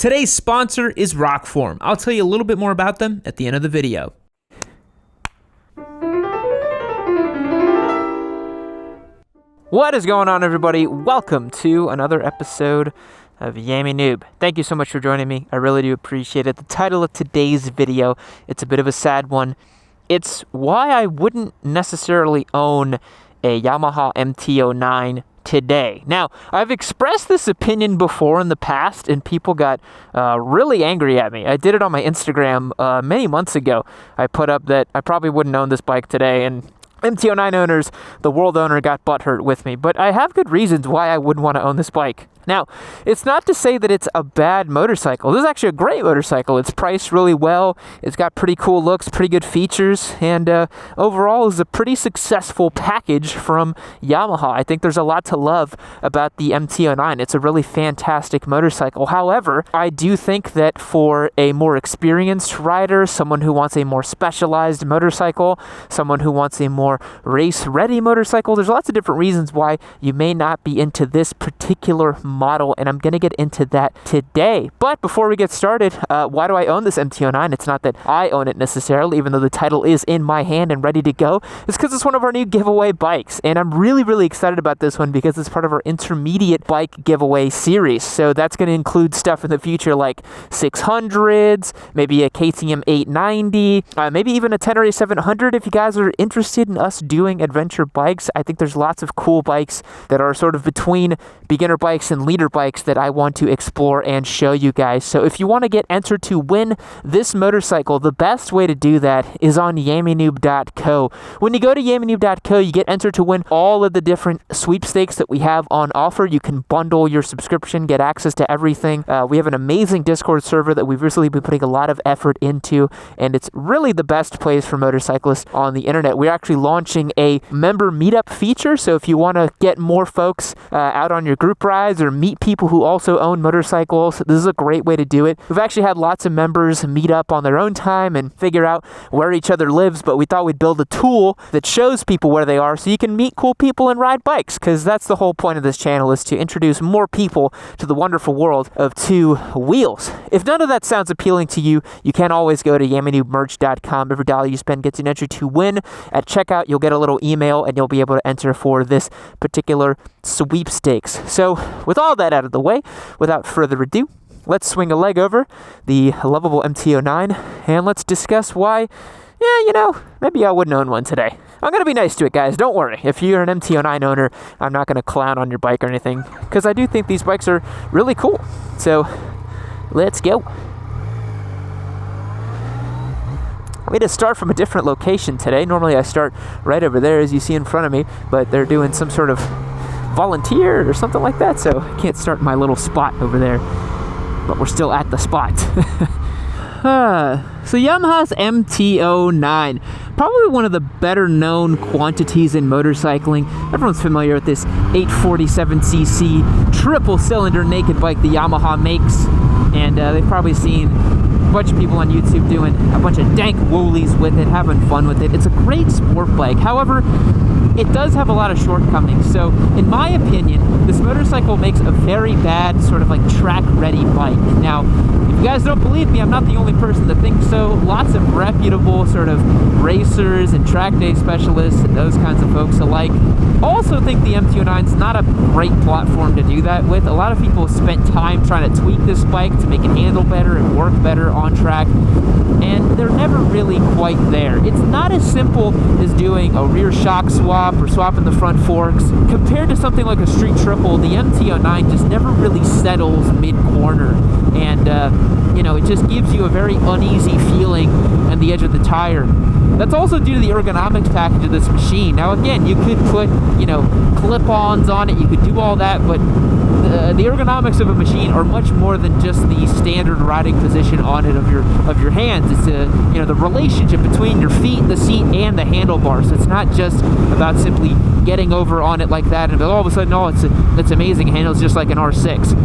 Today's sponsor is Rockform. I'll tell you a little bit more about them at the end of the video. What is going on, everybody? Welcome to another episode of Yammie Noob. Thank you so much for joining me. I really do appreciate it. The title of today's video, it's a bit of a sad one. It's why I wouldn't necessarily own a Yamaha MT09 today. Now, I've expressed this opinion before in the past, and people got really angry at me. I did it on my Instagram many months ago. I put up that I probably wouldn't own this bike today, and MT09 owners, the world owner, got butthurt with me. But I have good reasons why I wouldn't want to own this bike. Now, it's not to say that it's a bad motorcycle. This is actually a great motorcycle. It's priced really well. It's got pretty cool looks, pretty good features, and overall is a pretty successful package from Yamaha. I think there's a lot to love about the MT09. It's a really fantastic motorcycle. However, I do think that for a more experienced rider, someone who wants a more specialized motorcycle, someone who wants a more race-ready motorcycle, there's lots of different reasons why you may not be into this particular model, and I'm going to get into that today. But before we get started, why do I own this MT09? It's not that I own it necessarily, even though the title is in my hand and ready to go. It's because it's one of our new giveaway bikes, and I'm really excited about this one because it's part of our intermediate bike giveaway series. So that's going to include stuff in the future like 600s, maybe a KTM 890, maybe even a Tenere 700 if you guys are interested in us doing adventure bikes. I think there's lots of cool bikes that are sort of between beginner bikes and leader bikes that I want to explore and show you guys. So if you want to get entered to win this motorcycle, the best way to do that is on YammieNoob.co. When you go to YammieNoob.co, you get entered to win all of the different sweepstakes that we have on offer. You can bundle your subscription, get access to everything. We have an amazing Discord server that we've recently been putting a lot of effort into, and it's really the best place for motorcyclists on the internet. We're actually launching a member meetup feature, so if you want to get more folks out on your group rides or meet people who also own motorcycles, this is a great way to do it. We've actually had lots of members meet up on their own time and figure out where each other lives, but we thought we'd build a tool that shows people where they are so you can meet cool people and ride bikes, because that's the whole point of this channel, is to introduce more people to the wonderful world of two wheels. If none of that sounds appealing to you, you can always go to YammieNoobMerch.com. Every dollar you spend gets an entry to win. At checkout, you'll get a little email and you'll be able to enter for this particular sweepstakes. So with all that out of the way, without further ado, let's swing a leg over the lovable MT09 and let's discuss why, maybe I wouldn't own one today. I'm going to be nice to it, guys. Don't worry. If you're an MT09 owner, I'm not going to clown on your bike or anything, because I do think these bikes are really cool. So let's go. I'm going to start from a different location today. Normally I start right over there, as you see in front of me, but they're doing some sort of volunteer or something like that, so I can't start my little spot over there, but we're still at the spot. So Yamaha's MT09, probably one of the better known quantities in motorcycling. Everyone's familiar with this 847cc triple cylinder naked bike the Yamaha makes, and they've probably seen a bunch of people on YouTube doing a bunch of dank woolies with it, having fun with it. It's a great sport bike. However, it does have a lot of shortcomings. So in my opinion, this motorcycle makes a very bad sort of like track-ready bike. Now, if you guys don't believe me, I'm not the only person that thinks so. Lots of reputable sort of racers and track day specialists and those kinds of folks alike also think the MT09 is not a great platform to do that with. A lot of people spent time trying to tweak this bike to make it handle better and work better on track, and they're never really quite there. It's not as simple as doing a rear shock swap or swapping the front forks. Compared to something like a street triple, the MT09 just never really settles mid-corner, and it just gives you a very uneasy feeling on the edge of the tire. That's also due to the ergonomics package of this machine. Now again, you could put, clip-ons on it, you could do all that, but the ergonomics of a machine are much more than just the standard riding position on it of your hands. It's the relationship between your feet, the seat, and the handlebars. So it's not just about simply getting over on it like that and all of a sudden, it's amazing. It handles just like an R6.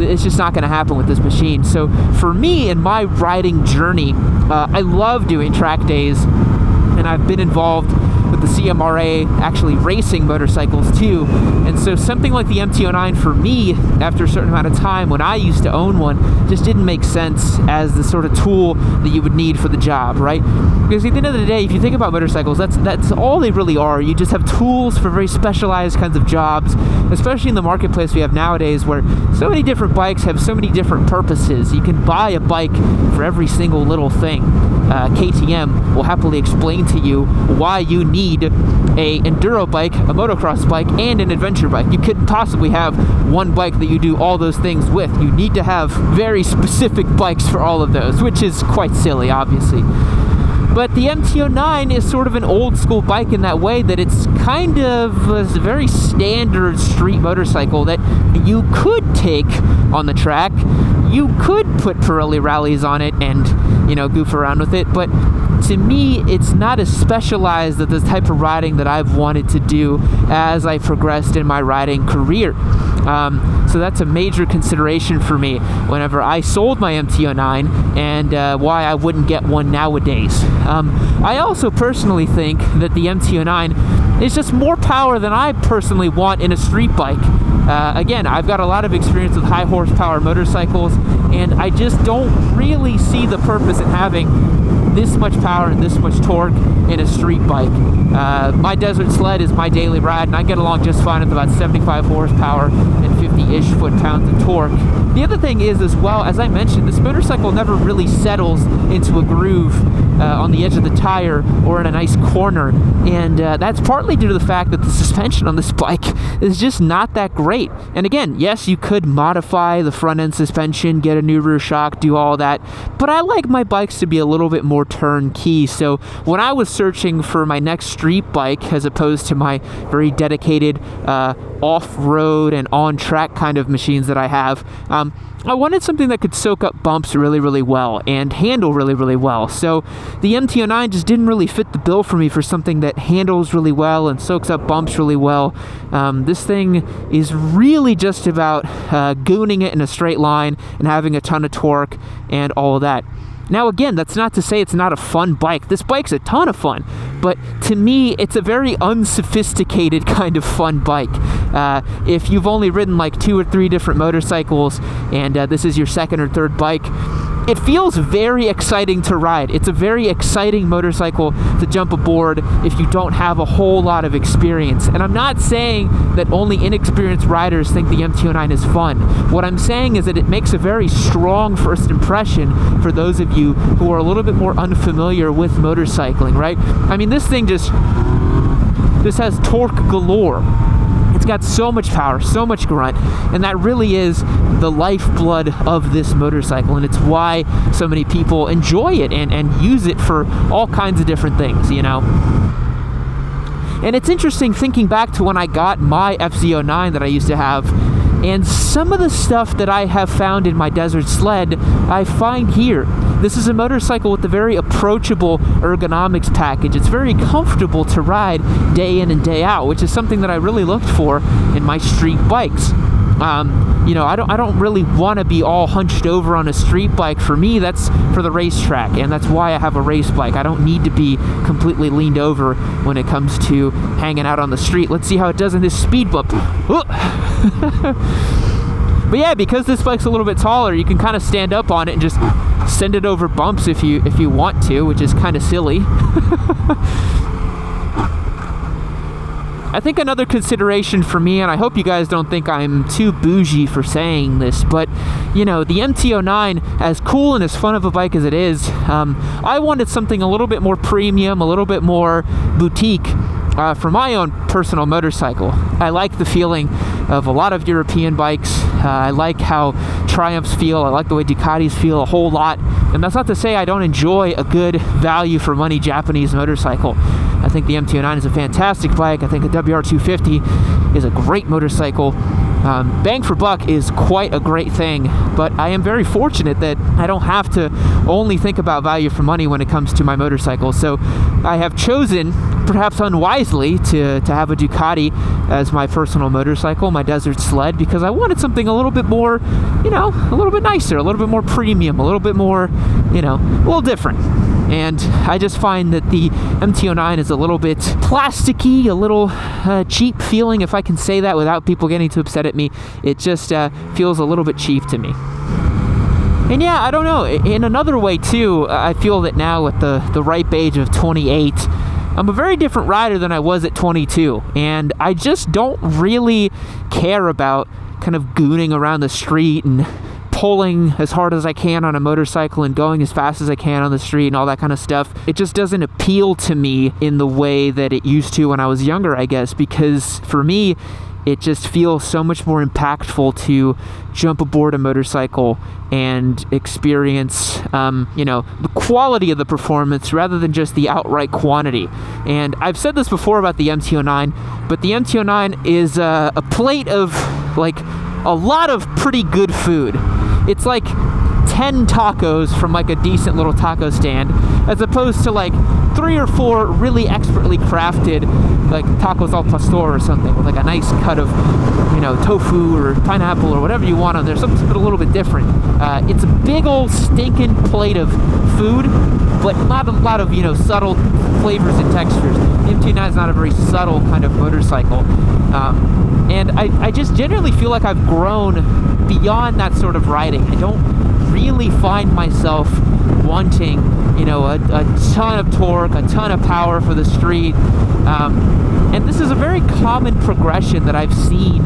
It's just not going to happen with this machine. So for me, in my riding journey, I love doing track days, and I've been involved with with the CMRA actually racing motorcycles too. And so something like the MT09 for me, after a certain amount of time when I used to own one, just didn't make sense as the sort of tool that you would need for the job, right? Because at the end of the day, if you think about motorcycles, that's all they really are. You just have tools for very specialized kinds of jobs, especially in the marketplace we have nowadays, where so many different bikes have so many different purposes. You can buy a bike for every single little thing. KTM will happily explain to you why you need a enduro bike, a motocross bike, and an adventure bike. You couldn't possibly have one bike that you do all those things with. You need to have very specific bikes for all of those, which is quite silly, obviously. But the MT09 is sort of an old school bike in that way, that it's kind of a very standard street motorcycle that you could take on the track. You could put Pirelli rallies on it and, you know, goof around with it, but to me, it's not as specialized as the type of riding that I've wanted to do as I progressed in my riding career. So that's a major consideration for me whenever I sold my MT09, and why I wouldn't get one nowadays. I also personally think that the MT09 is just more power than I personally want in a street bike. Again, I've got a lot of experience with high horsepower motorcycles, and I just don't really see the purpose in having this much power and this much torque in a street bike. My desert sled is my daily ride, and I get along just fine with about 75 horsepower and 50-ish foot-pounds of torque. The other thing is, as well, as I mentioned, this motorcycle never really settles into a groove on the edge of the tire or in a nice corner, and that's partly due to the fact that the suspension on this bike is just not that great. And again, yes, you could modify the front-end suspension, get a new rear shock, do all that, but I like my bikes to be a little bit more turnkey. So when I was searching for my next street bike, as opposed to my very dedicated off-road and on-track kind of machines that I have, I wanted something that could soak up bumps really, really well and handle really, really well. So the MT09 just didn't really fit the bill for me for something that handles really well and soaks up bumps really well. This thing is really just about gooning it in a straight line and having a ton of torque and all of that. Now again, that's not to say it's not a fun bike. This bike's a ton of fun, but to me, it's a very unsophisticated kind of fun bike. If you've only ridden like 2 or 3 different motorcycles, and this is your second or third bike, it feels very exciting to ride. It's a very exciting motorcycle to jump aboard if you don't have a whole lot of experience. And I'm not saying that only inexperienced riders think the MT09 is fun. What I'm saying is that it makes a very strong first impression for those of you who are a little bit more unfamiliar with motorcycling, right? I mean, this thing just has torque galore. It's got so much power, so much grunt, and that really is the lifeblood of this motorcycle, and it's why so many people enjoy it and use it for all kinds of different things, you know? And it's interesting thinking back to when I got my FZ09 that I used to have, and some of the stuff that I have found in my desert sled, I find here. This is a motorcycle with a very approachable ergonomics package. It's very comfortable to ride day in and day out, which is something that I really looked for in my street bikes. You know, I don't really want to be all hunched over on a street bike. For me, that's for the racetrack, and that's why I have a race bike. I don't need to be completely leaned over when it comes to hanging out on the street. Let's see how it does in this speed bump. But yeah, because this bike's a little bit taller, you can kind of stand up on it and just send it over bumps if you want to, which is kind of silly. I think another consideration for me, and I hope you guys don't think I'm too bougie for saying this, but, you know, the MT09, as cool and as fun of a bike as it is, I wanted something a little bit more premium, a little bit more boutique for my own personal motorcycle. I like the feeling of a lot of European bikes. I like how Triumphs feel. I like the way Ducatis feel a whole lot. And that's not to say I don't enjoy a good value for money Japanese motorcycle. I think the MT09 is a fantastic bike. I think a WR250 is a great motorcycle. Bang for buck is quite a great thing, but I am very fortunate that I don't have to only think about value for money when it comes to my motorcycle. So I have chosen perhaps unwisely, to have a Ducati as my personal motorcycle, my desert sled, because I wanted something a little bit more, you know, a little bit nicer, a little bit more premium, a little bit more, you know, a little different. And I just find that the MT09 is a little bit plasticky, a little cheap feeling, if I can say that without people getting too upset at me. It just feels a little bit cheap to me. And yeah, I don't know, in another way too, I feel that now at the ripe age of 28, I'm a very different rider than I was at 22. And I just don't really care about kind of gooning around the street and pulling as hard as I can on a motorcycle and going as fast as I can on the street and all that kind of stuff. It just doesn't appeal to me in the way that it used to when I was younger, I guess, because for me, it just feels so much more impactful to jump aboard a motorcycle and experience, you know, the quality of the performance rather than just the outright quantity. And I've said this before about the MT09, but the MT09 is a plate of, like, a lot of pretty good food. It's like 10 tacos from like a decent little taco stand, as opposed to like 3 or 4 really expertly crafted, like tacos al pastor or something, with like a nice cut of, you know, tofu or pineapple or whatever you want on there, something a little bit different. It's a big old stinking plate of food, but not a lot of, you know, subtle flavors and textures. The MT9 is not a very subtle kind of motorcycle. And I just generally feel like I've grown beyond that sort of riding. I don't really find myself wanting, you know, a ton of torque, a ton of power for the street. And this is a very common progression that I've seen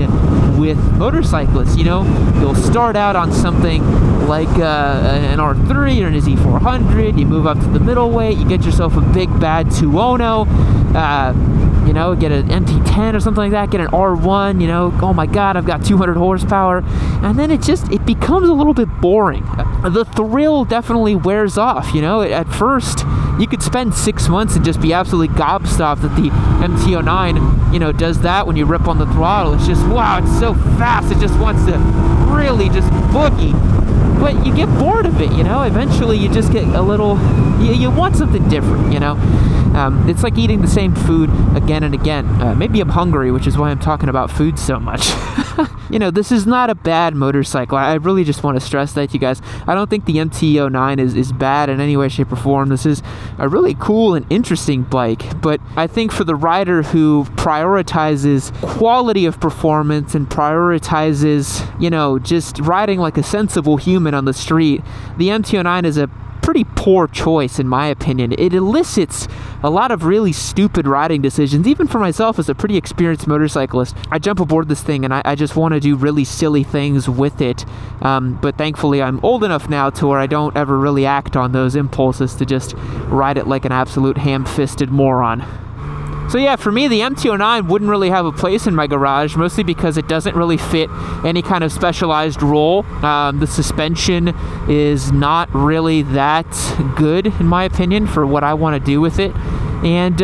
with motorcyclists. You know, you'll start out on something like an R3 or an Z400, you move up to the middleweight, you get yourself a big bad 210, you know, get an MT10 or something like that, get an R1, you know, oh my god, I've got 200 horsepower, and then it becomes a little bit boring. The thrill definitely wears off, you know. At first, you could spend 6 months and just be absolutely gobstopped that the MT09, you know, does that when you rip on the throttle. It's just, wow, it's so fast, it just wants to really just boogie. But you get bored of it, you know. Eventually you just get a little, you want something different, you know. It's like eating the same food again and again. Maybe I'm hungry, which is why I'm talking about food so much. You know, this is not a bad motorcycle. I really just want to stress that to you guys. I don't think the MT09 is bad in any way, shape, or form. This is a really cool and interesting bike. But I think for the rider who prioritizes quality of performance and prioritizes, you know, just riding like a sensible human on the street, the MT09 is a pretty poor choice in my opinion. It elicits a lot of really stupid riding decisions, even for myself as a pretty experienced motorcyclist. I jump aboard this thing and I just want to do really silly things with it, but thankfully I'm old enough now to where I don't ever really act on those impulses to just ride it like an absolute ham-fisted moron. So yeah, for me, the MT09 wouldn't really have a place in my garage, mostly because it doesn't really fit any kind of specialized role. The suspension is not really that good, in my opinion, for what I want to do with it. And,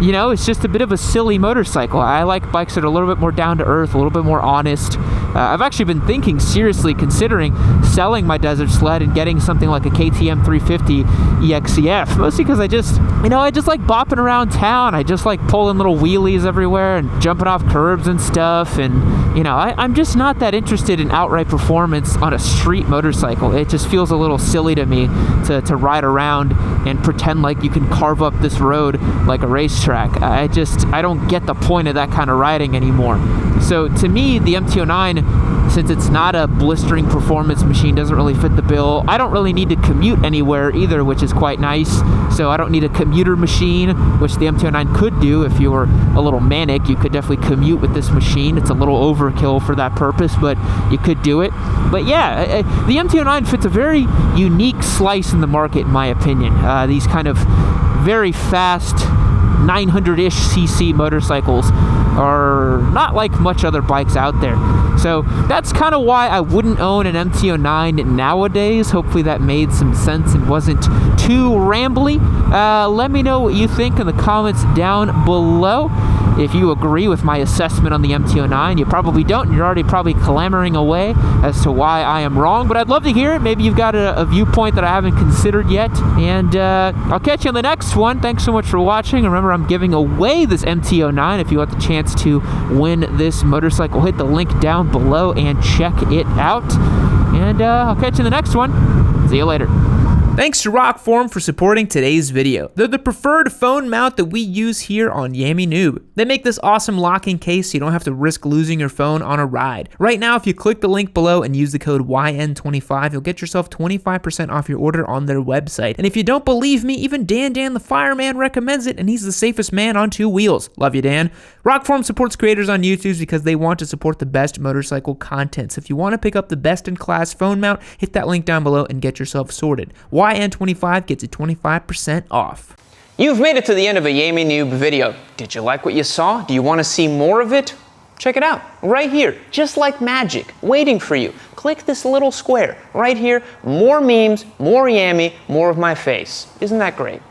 you know, it's just a bit of a silly motorcycle. I like bikes that are a little bit more down to earth, a little bit more honest. I've actually been seriously considering selling my desert sled and getting something like a KTM 350 EXCF, mostly because I just like bopping around town. I just like pulling little wheelies everywhere and jumping off curbs and stuff. And, you know, I'm just not that interested in outright performance on a street motorcycle. It just feels a little silly to me to ride around and pretend like you can carve up this road like a racetrack. I don't get the point of that kind of riding anymore. So to me, the MT09, since it's not a blistering performance machine, doesn't really fit the bill. I don't really need to commute anywhere either, which is quite nice. So I don't need a commuter machine, which the MT09 could do. If you were a little manic, you could definitely commute with this machine. It's a little overkill for that purpose, but you could do it. But yeah, the MT09 fits a very unique slice in the market, in my opinion. These kind of very fast 900-ish cc motorcycles are not like much other bikes out there. So that's kind of why I wouldn't own an MT09 nowadays. Hopefully that made some sense and wasn't too rambly. Let me know what you think in the comments down below. if you agree with my assessment on the MT09. You probably don't. You're already probably clamoring away as to why I am wrong, but I'd love to hear it. Maybe you've got a viewpoint that I haven't considered yet, and I'll catch you on the next one. Thanks so much for watching. Remember, I'm giving away this MT09 if you want the chance to win this motorcycle. Hit the link down below and check it out, and I'll catch you in the next one. See you later. Thanks to Rockform for supporting today's video. They're the preferred phone mount that we use here on Yammie Noob. They make this awesome locking case so you don't have to risk losing your phone on a ride. Right now, if you click the link below and use the code YN25, you'll get yourself 25% off your order on their website. And if you don't believe me, even Dan the Fireman recommends it, and he's the safest man on two wheels. Love you, Dan. Rockform supports creators on YouTube because they want to support the best motorcycle content. So if you want to pick up the best-in-class phone mount, hit that link down below and get yourself sorted. YN25 gets you 25% off. You've made it to the end of a Yammie Noob video. Did you like what you saw? Do you want to see more of it? Check it out, right here, just like magic, waiting for you. Click this little square right here. More memes, more Yammie, more of my face. Isn't that great?